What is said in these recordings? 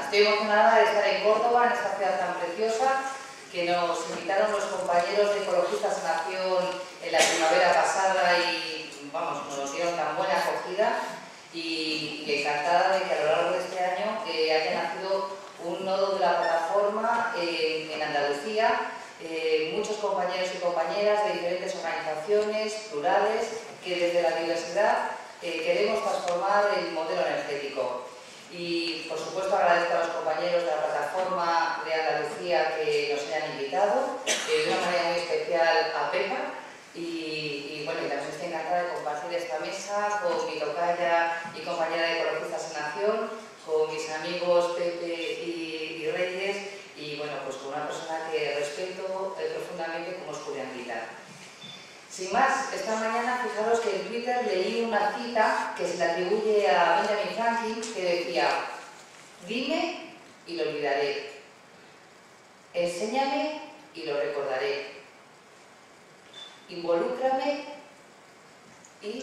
Estoy emocionada de estar en Córdoba, en esta ciudad tan preciosa, que nos invitaron los compañeros de Ecologistas en Acción en la primavera pasada y, vamos, nos dieron tan buena acogida y encantada de que a lo largo de este año haya nacido un nodo de la plataforma en Andalucía, muchos compañeros y compañeras de diferentes organizaciones plurales que desde la diversidad queremos transformar el modelo energético. Y por supuesto agradezco a los compañeros de la plataforma de Andalucía que nos hayan invitado, de una manera muy especial a Pepa y bueno, y también estoy encantada de compartir esta mesa con mi tocaya y compañera de Ecologistas en Acción, con mis amigos Pepe y Reyes y bueno, pues con una persona que respeto profundamente como es Julián Guitar. Sin más, esta mañana fijaros que en Twitter leí una cita que se le atribuye a Benjamin Franklin que decía: dime y lo olvidaré, enséñame y lo recordaré, involúcrame y...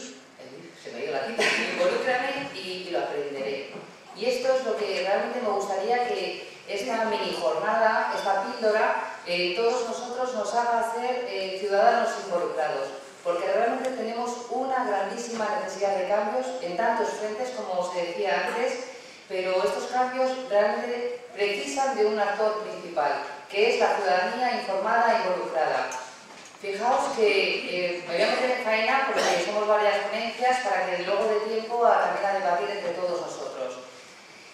se me ha ido la cita, involúcrame y lo aprenderé. Y esto es lo que realmente me gustaría que esta mini jornada, esta píldora, todos nosotros nos haga ser ciudadanos involucrados, porque realmente tenemos una grandísima necesidad de cambios en tantos frentes, como se decía antes, pero estos cambios realmente precisan de un actor principal, que es la ciudadanía informada e involucrada. Fijaos que me voy a meter en faena porque somos varias ponencias para que luego dé tiempo también a debatir entre todos nosotros.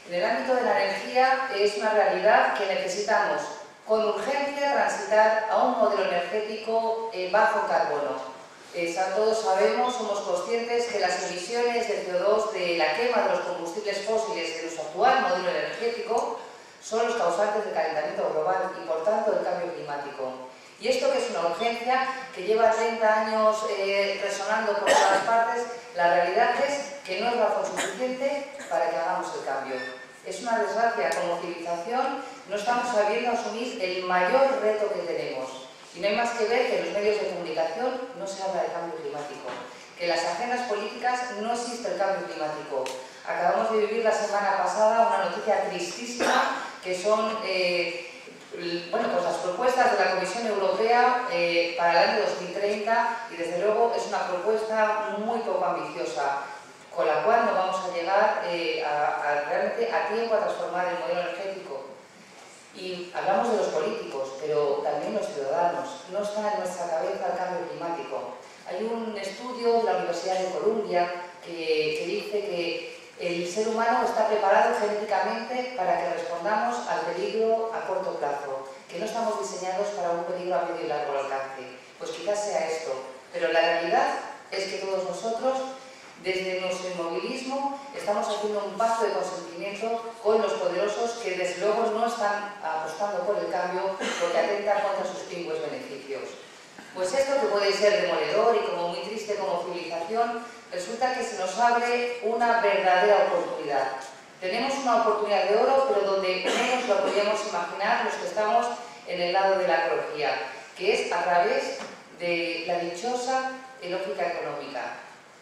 En el ámbito de la energía es una realidad que necesitamos con urgencia transitar a un modelo energético bajo carbono. Todos sabemos, somos conscientes que las emisiones de CO2 de la quema de los combustibles fósiles de nuestro actual modelo energético son los causantes del calentamiento global y por tanto del cambio climático. Y esto que es una urgencia que lleva 30 años resonando por todas partes, la realidad es que no es razón suficiente para que hagamos el cambio. Es una desgracia, como civilización no estamos sabiendo asumir el mayor reto que tenemos. Y no hay más que ver que en los medios de comunicación no se habla de cambio climático, que en las agendas políticas no existe el cambio climático. Acabamos de vivir la semana pasada una noticia tristísima que son bueno, pues las propuestas de la Comisión Europea para el año 2030 y desde luego es una propuesta muy poco ambiciosa, con la cual no vamos a llegar realmente a tiempo a transformar el modelo energético. Y hablamos de los políticos, pero también los ciudadanos. No está en nuestra cabeza el cambio climático. Hay un estudio de la Universidad de Columbia que dice que el ser humano está preparado genéticamente para que respondamos al peligro a corto plazo, que no estamos diseñados para un peligro a medio y largo alcance. Pues quizás sea esto, pero la realidad es que todos nosotros, desde nuestro inmovilismo, estamos haciendo un pacto de consentimiento con los poderosos que desde luego no están apostando por el cambio porque atentan contra sus pingües beneficios. Pues esto que puede ser demoledor y como muy triste como civilización, resulta que se nos abre una verdadera oportunidad. Tenemos una oportunidad de oro, pero donde menos lo podríamos imaginar los que estamos en el lado de la ecología, que es a través de la dichosa lógica económica.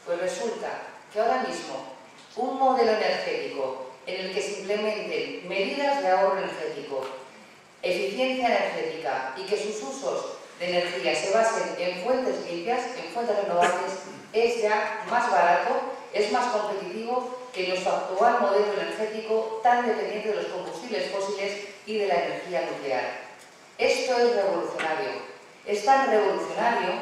Pues resulta que ahora mismo un modelo energético en el que se implementen medidas de ahorro energético, eficiencia energética y que sus usos de energía se basen en fuentes limpias, en fuentes renovables, es ya más barato, es más competitivo que nuestro actual modelo energético tan dependiente de los combustibles fósiles y de la energía nuclear. Esto es revolucionario. Es tan revolucionario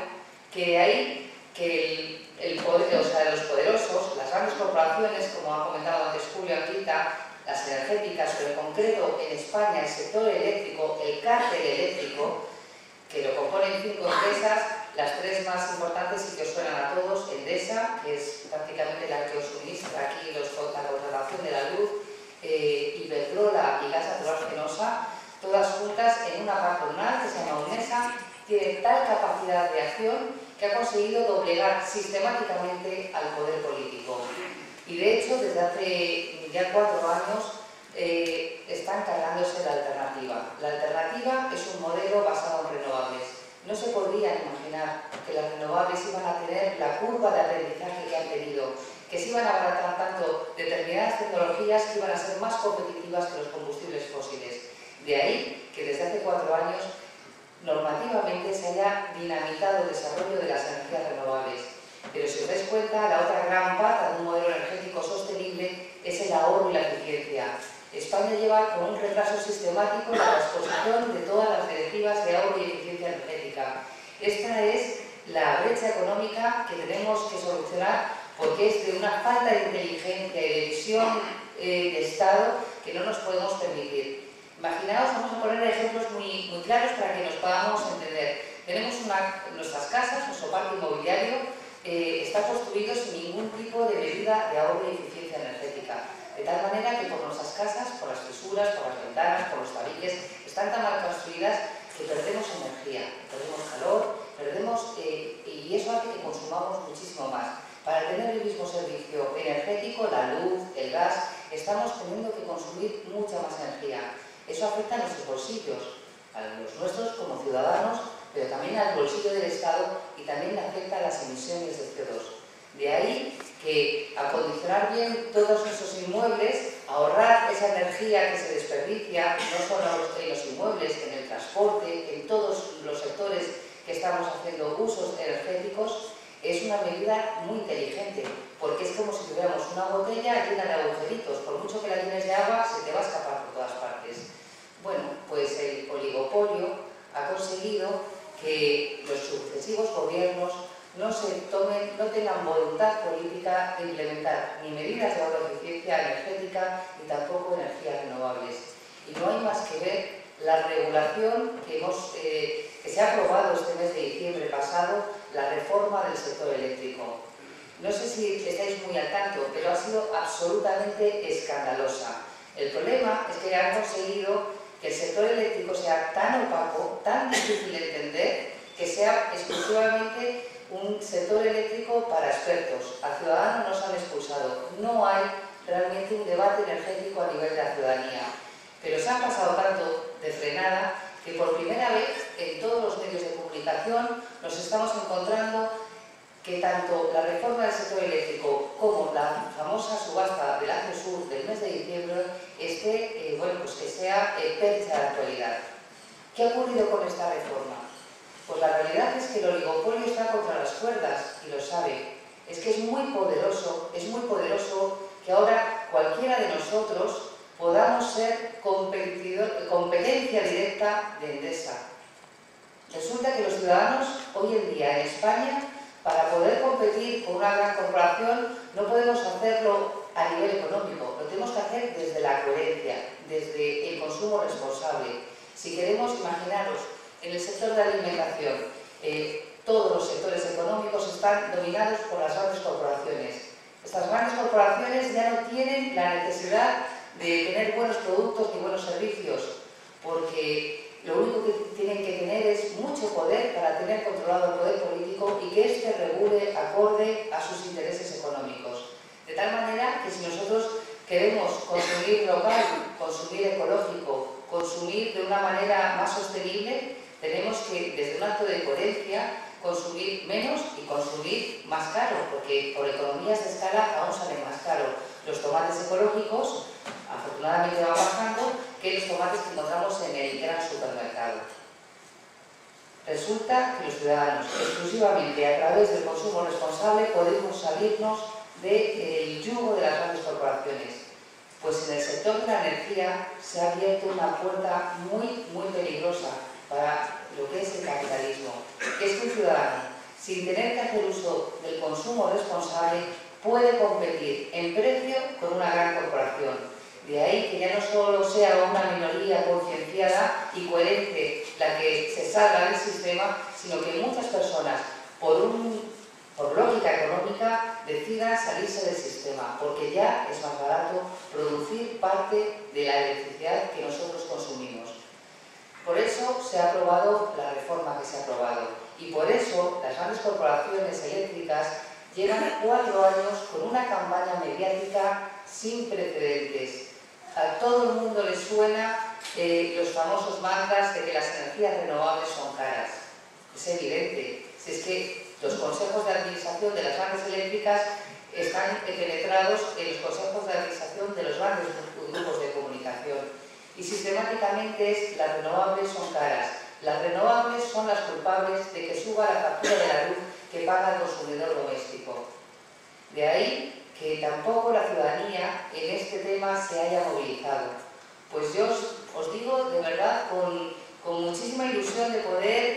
que de ahí que los poderosos, las grandes corporaciones, como ha comentado antes Julio Anquita, las energéticas, pero en concreto en España el sector eléctrico, el cártel eléctrico, que lo componen 5 empresas, las 3 más importantes y que os suenan a todos: Endesa, que es prácticamente la que os suministra aquí la contratación de la luz, Iberdrola y Gas Natural Fenosa, todas juntas en una patronal que se llama UNESA, tienen tal capacidad de acción que ha conseguido doblegar sistemáticamente al poder político. Y de hecho, desde hace ya 4 años, están cargándose la alternativa. La alternativa es un modelo basado en renovables. No se podrían imaginar que las renovables iban a tener la curva de aprendizaje que han tenido, que se iban a abaratar tanto determinadas tecnologías que iban a ser más competitivas que los combustibles fósiles. De ahí que desde hace 4 años normativamente se haya dinamitado el desarrollo de las energías renovables. Pero si os dais cuenta, la otra gran pata de un modelo energético sostenible es el ahorro y la eficiencia. España lleva con un retraso sistemático en la transposición de todas las directivas de ahorro y eficiencia energética. Esta es la brecha económica que tenemos que solucionar porque es de una falta de inteligencia y de visión de Estado que no nos podemos permitir. Imaginaos, vamos a poner ejemplos muy claros para que nos podamos entender. Tenemos nuestras casas, nuestro parque inmobiliario está construido sin ningún tipo de medida de ahorro y eficiencia energética. De tal manera que por nuestras casas, por las fisuras, por las ventanas, por los tabiques, están tan mal construidas que perdemos energía, perdemos calor, y eso hace que consumamos muchísimo más. Para tener el mismo servicio energético, la luz, el gas, estamos teniendo que consumir mucha más energía. Eso afecta a nuestros bolsillos, a los nuestros como ciudadanos, pero también al bolsillo del Estado y también afecta a las emisiones de CO2. De ahí que acondicionar bien todos nuestros inmuebles, ahorrar esa energía que se desperdicia, no solo en los inmuebles, en el transporte, en todos los sectores que estamos haciendo usos energéticos, es una medida muy inteligente, porque es como si tuviéramos una botella llena de agujeritos. Por mucho que la llenes de agua, se te va a escapar por todas partes. Bueno, pues el oligopolio ha conseguido que los sucesivos gobiernos no tengan voluntad política de implementar ni medidas de ahorro de eficiencia energética ni tampoco energías renovables. Y no hay más que ver la regulación que se ha aprobado este mes de diciembre pasado, la reforma del sector eléctrico. No sé si estáis muy al tanto, pero ha sido absolutamente escandalosa. El problema es que han conseguido que el sector eléctrico sea tan opaco, tan difícil de entender, que sea exclusivamente un sector eléctrico para expertos. A ciudadanos nos han expulsado. No hay realmente un debate energético a nivel de la ciudadanía. Pero se ha pasado tanto de frenada que por primera vez en todos los medios de comunicación nos estamos encontrando que tanto la reforma del sector eléctrico como la famosa subasta del ACESUR del mes de diciembre que sea percha de actualidad. ¿Qué ha ocurrido con esta reforma? Pues la realidad es que el oligopolio está contra las cuerdas y lo sabe. Es que es muy poderoso que ahora cualquiera de nosotros podamos ser competencia directa de Endesa. Resulta que los ciudadanos hoy en día en España, para poder competir con una gran corporación, no podemos hacerlo a nivel económico, lo tenemos que hacer desde la coherencia, desde el consumo responsable. Si queremos, imaginaros, en el sector de la alimentación, todos los sectores económicos están dominados por las grandes corporaciones. Estas grandes corporaciones ya no tienen la necesidad de tener buenos productos y buenos servicios, porque lo único que tienen que tener es mucho poder para tener controlado el poder político y que éste regule acorde a sus intereses económicos. De tal manera que si nosotros queremos consumir local, consumir ecológico, consumir de una manera más sostenible, tenemos que, desde un acto de coherencia, consumir menos y consumir más caro, porque por economías de escala aún salen más caro. Los tomates ecológicos, afortunadamente, van bajando que los tomates que encontramos en el gran supermercado. Resulta que los ciudadanos, exclusivamente a través del consumo responsable, podemos salirnos del yugo de las grandes corporaciones. Pues en el sector de la energía se ha abierto una puerta muy, muy peligrosa para lo que es el capitalismo, que es que un ciudadano, sin tener que hacer uso del consumo responsable, puede competir en precio con una gran corporación. De ahí que ya no solo sea una minoría concienciada y coherente la que se salga del sistema, sino que muchas personas, por lógica económica, decidan salirse del sistema, porque ya es más barato producir parte de la electricidad que nosotros consumimos. Por eso se ha aprobado la reforma que se ha aprobado y por eso las grandes corporaciones eléctricas llevan 4 años con una campaña mediática sin precedentes. A todo el mundo le suena los famosos mantras de que las energías renovables son caras. Es evidente, si es que los consejos de administración de las grandes eléctricas están penetrados en los consejos de administración de los grandes grupos de comunicación. Y sistemáticamente las renovables son caras. Las renovables son las culpables de que suba la factura de la luz que paga el consumidor doméstico. De ahí que tampoco la ciudadanía en este tema se haya movilizado. Pues yo os digo de verdad con muchísima ilusión de poder,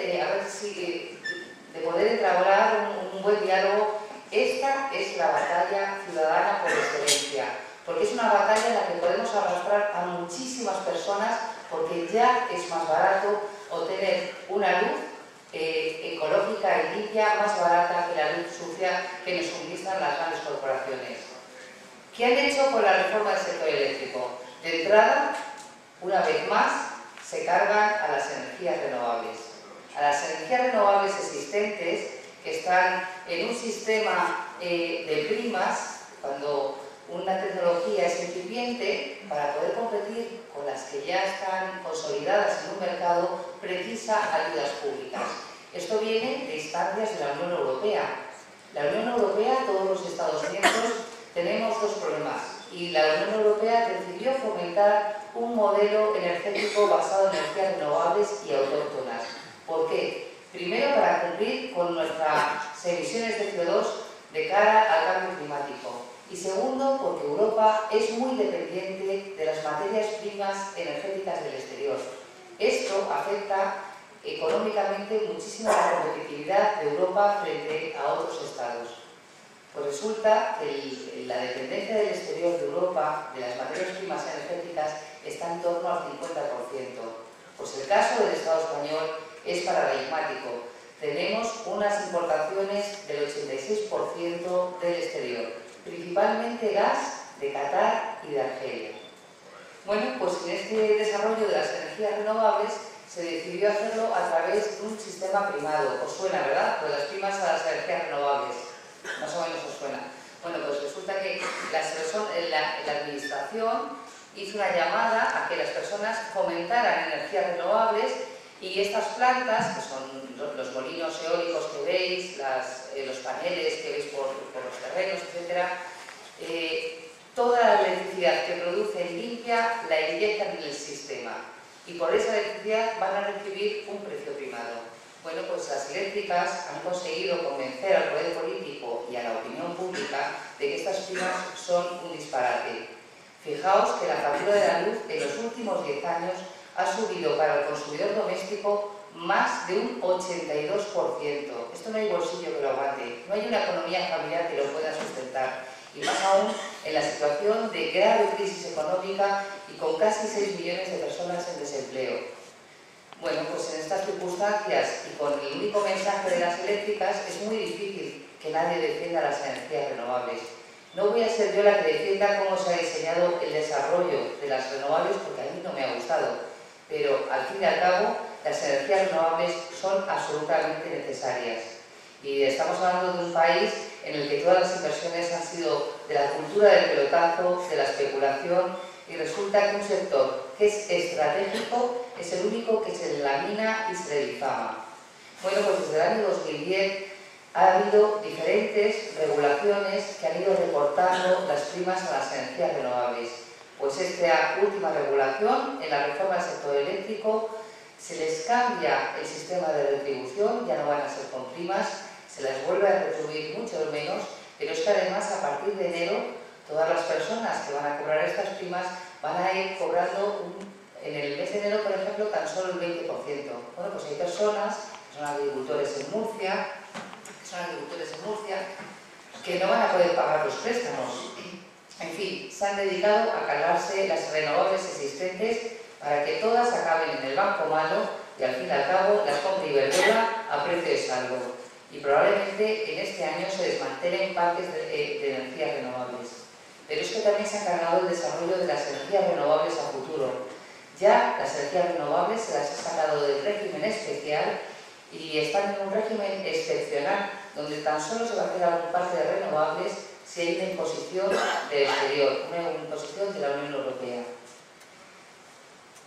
de poder entablar un buen diálogo. Esta es la batalla ciudadana por excelencia, porque es una batalla en la que podemos arrastrar a muchísimas personas, porque ya es más barato obtener una luz ecológica y limpia, más barata que la luz sucia que nos suministran las grandes corporaciones. ¿Qué han hecho con la reforma del sector eléctrico? De entrada, una vez más, se cargan a las energías renovables. A las energías renovables existentes, que están en un sistema de primas, cuando una tecnología es incipiente, para poder competir con las que ya están consolidadas en un mercado, precisa ayudas públicas. Esto viene de instancias de la Unión Europea. La Unión Europea, todos los Estados miembros, tenemos dos problemas. Y la Unión Europea decidió fomentar un modelo energético basado en energías renovables y autóctonas. ¿Por qué? Primero, para cumplir con nuestras emisiones de CO2 de cara al cambio climático. Y segundo, porque Europa es muy dependiente de las materias primas energéticas del exterior. Esto afecta económicamente muchísimo la competitividad de Europa frente a otros estados. Pues resulta que la dependencia del exterior de Europa de las materias primas energéticas está en torno al 50%. Pues el caso del Estado español es paradigmático. Tenemos unas importaciones del 86% del exterior, principalmente gas de Qatar y de Argelia. Bueno, pues en este desarrollo de las energías renovables se decidió hacerlo a través de un sistema primado. ¿Os suena, verdad? Pues las primas a las energías renovables. Más o menos os suena. Bueno, pues resulta que la administración hizo una llamada a que las personas fomentaran energías renovables y estas plantas, que son los molinos eólicos que veis, los paneles que veis por los terrenos, etc., toda la electricidad que producen limpia la inyectan en el sistema y por esa electricidad van a recibir un precio primado. Bueno, pues las eléctricas han conseguido convencer al poder político y a la opinión pública de que estas primas son un disparate. Fijaos que la factura de la luz en los últimos 10 años ha subido para el consumidor doméstico más de un 82%. Esto no hay bolsillo que lo aguante, no hay una economía familiar que lo pueda sustentar. Y más aún en la situación de grave crisis económica y con casi 6 millones de personas en desempleo. Bueno, pues en estas circunstancias y con el único mensaje de las eléctricas es muy difícil que nadie defienda las energías renovables. No voy a ser yo la que defienda cómo se ha diseñado el desarrollo de las renovables porque a mí no me ha gustado, pero al fin y al cabo las energías renovables son absolutamente necesarias. Y estamos hablando de un país en el que todas las inversiones han sido de la cultura del pelotazo, de la especulación, y resulta que un sector que es estratégico es el único que se le lamina y se le difama. Bueno, pues desde el año 2010 ha habido diferentes regulaciones que han ido recortando las primas a las energías renovables. Pues esta última regulación, en la reforma del sector eléctrico, se les cambia el sistema de retribución, ya no van a ser con primas, se les vuelve a retribuir mucho menos, pero es que además a partir de enero todas las personas que van a cobrar estas primas van a ir cobrando en el mes de enero, por ejemplo, tan solo el 20%. Bueno, pues hay personas que son agricultores en Murcia, que no van a poder pagar los préstamos. En fin, se han dedicado a cargarse las renovables existentes para que todas acaben en el banco malo y al fin y al cabo las compre Iberdrola a precio de saldo. Y probablemente en este año se desmantelen parques de energías renovables. Pero es que también se ha cargado el desarrollo de las energías renovables a futuro. Ya las energías renovables se las ha sacado del régimen especial y están en un régimen excepcional, donde tan solo se va a hacer algún parque de renovables si hay una imposición del exterior, una imposición de la Unión Europea.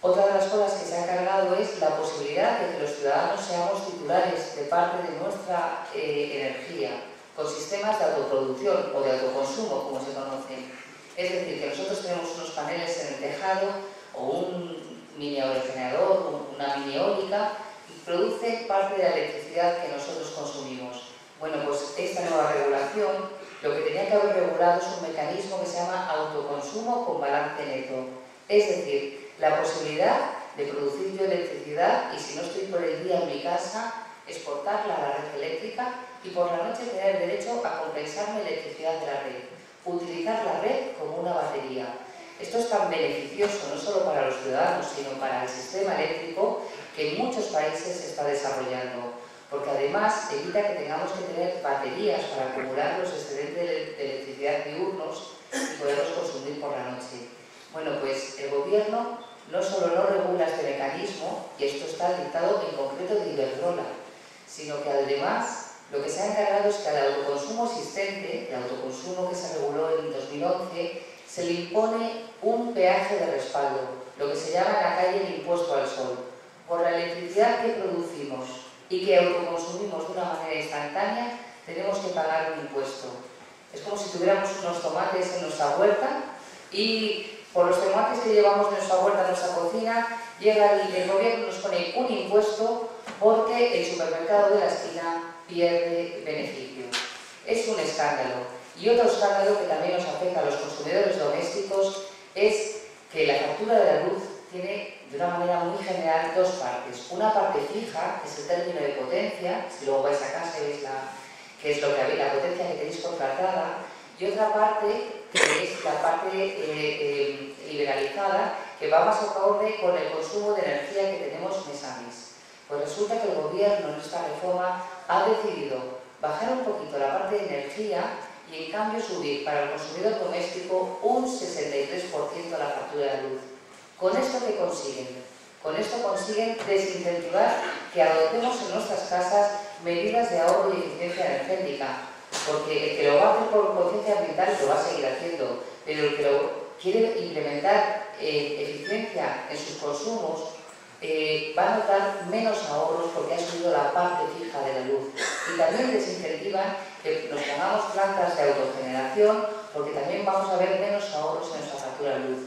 Otra de las cosas que se ha cargado es la posibilidad de que los ciudadanos seamos titulares de parte de nuestra energía. con sistemas de autoproducción o de autoconsumo, como se conocen. Es decir, que nosotros tenemos unos paneles en el tejado o un mini aerogenerador, una mini eólica, y produce parte de la electricidad que nosotros consumimos. Bueno, pues esta nueva regulación lo que tenía que haber regulado es un mecanismo que se llama autoconsumo con balance neto. Es decir, la posibilidad de producir yo electricidad y, si no estoy por el día en mi casa, exportarla a la red eléctrica y por la noche tener derecho a compensarme electricidad de la red. Utilizar la red como una batería. Esto es tan beneficioso no solo para los ciudadanos, sino para el sistema eléctrico que en muchos países se está desarrollando, porque además evita que tengamos que tener baterías para acumular los excedentes de electricidad diurnos y poderlos consumir por la noche. Bueno, pues el Gobierno no solo no regula este mecanismo, y esto está dictado en concreto de Iberdrola, sino que además lo que se ha encargado es que al autoconsumo existente, el autoconsumo que se reguló en 2011, se le impone un peaje de respaldo, lo que se llama en la calle el impuesto al sol. Por la electricidad que producimos y que autoconsumimos de una manera instantánea, tenemos que pagar un impuesto. Es como si tuviéramos unos tomates en nuestra huerta y por los tomates que llevamos de nuestra huerta a nuestra cocina, llega el Gobierno y nos pone un impuesto porque el supermercado de la esquina pierde beneficio. Es un escándalo. Y otro escándalo que también nos afecta a los consumidores domésticos es que la factura de la luz tiene, de una manera muy general, dos partes. Una parte fija, que es el término de potencia, si luego vais a casa y veis que es la potencia que tenéis contratada, y otra parte que es la parte liberalizada, que va más acorde con el consumo de energía que tenemos mes a mes. Pues resulta que el Gobierno en esta reforma ha decidido bajar un poquito la parte de energía y en cambio subir para el consumidor doméstico un 63% la factura de luz. ¿Con esto qué consiguen? Con esto consiguen desincentivar que adoptemos en nuestras casas medidas de ahorro y eficiencia energética, porque el que lo va a hacer por conciencia ambiental lo va a seguir haciendo, pero el que lo quiere implementar eficiencia en sus consumos va a notar menos ahorros porque ha subido la parte fija de la luz. Y también desincentivan que nos pongamos plantas de autogeneración porque también vamos a ver menos ahorros en nuestra factura de luz.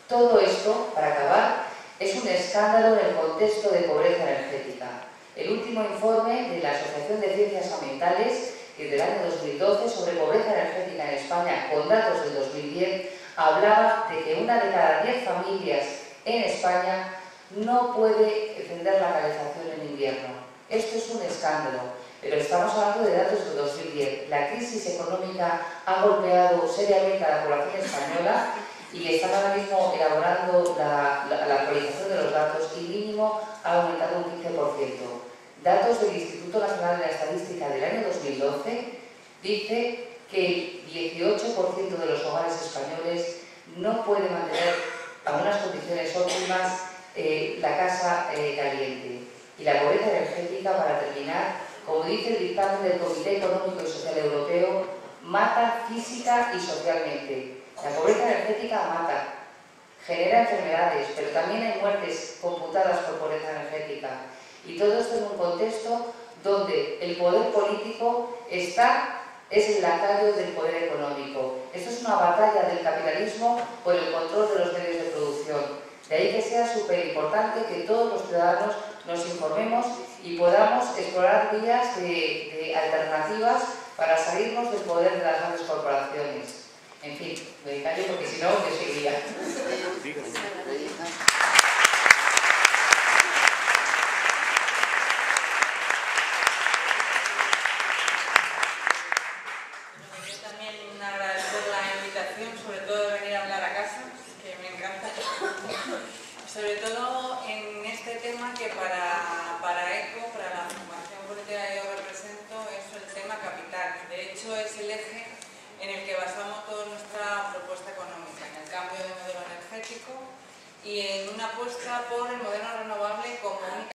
Todo esto, para acabar, es un escándalo en el contexto de pobreza energética. El último informe de la Asociación de Ciencias Ambientales, que es del año 2012, sobre pobreza energética en España, con datos del 2010, hablaba de que 1 de cada 10 familias en España no puede encender la calefacción en invierno. Esto es un escándalo, pero estamos hablando de datos del 2010. La crisis económica ha golpeado seriamente a la población española y están ahora mismo elaborando la actualización de los datos y mínimo ha aumentado un 15%. Datos del Instituto Nacional de la Estadística del año 2012 dice que el 18% de los hogares españoles no puede mantener a unas condiciones óptimas la casa caliente. Y la pobreza energética, para terminar, como dice el dictamen del Comité Económico y Social Europeo, mata física y socialmente. La pobreza energética mata, genera enfermedades, pero también hay muertes computadas por pobreza energética. Y todo esto en un contexto donde el poder político es el lacayo del poder económico. Esto es una batalla del capitalismo por el control de los medios de producción. De ahí que sea súper importante que todos los ciudadanos nos informemos y podamos explorar vías de alternativas para salirnos del poder de las grandes corporaciones. En fin, me callo porque si no, yo seguiría. Sobre todo de venir a hablar a casa, que me encanta, sobre todo en este tema que para ECO, para la formación política que yo represento, es el tema capital. De hecho, es el eje en el que basamos toda nuestra propuesta económica, en el cambio de modelo energético y en una apuesta por el modelo renovable como única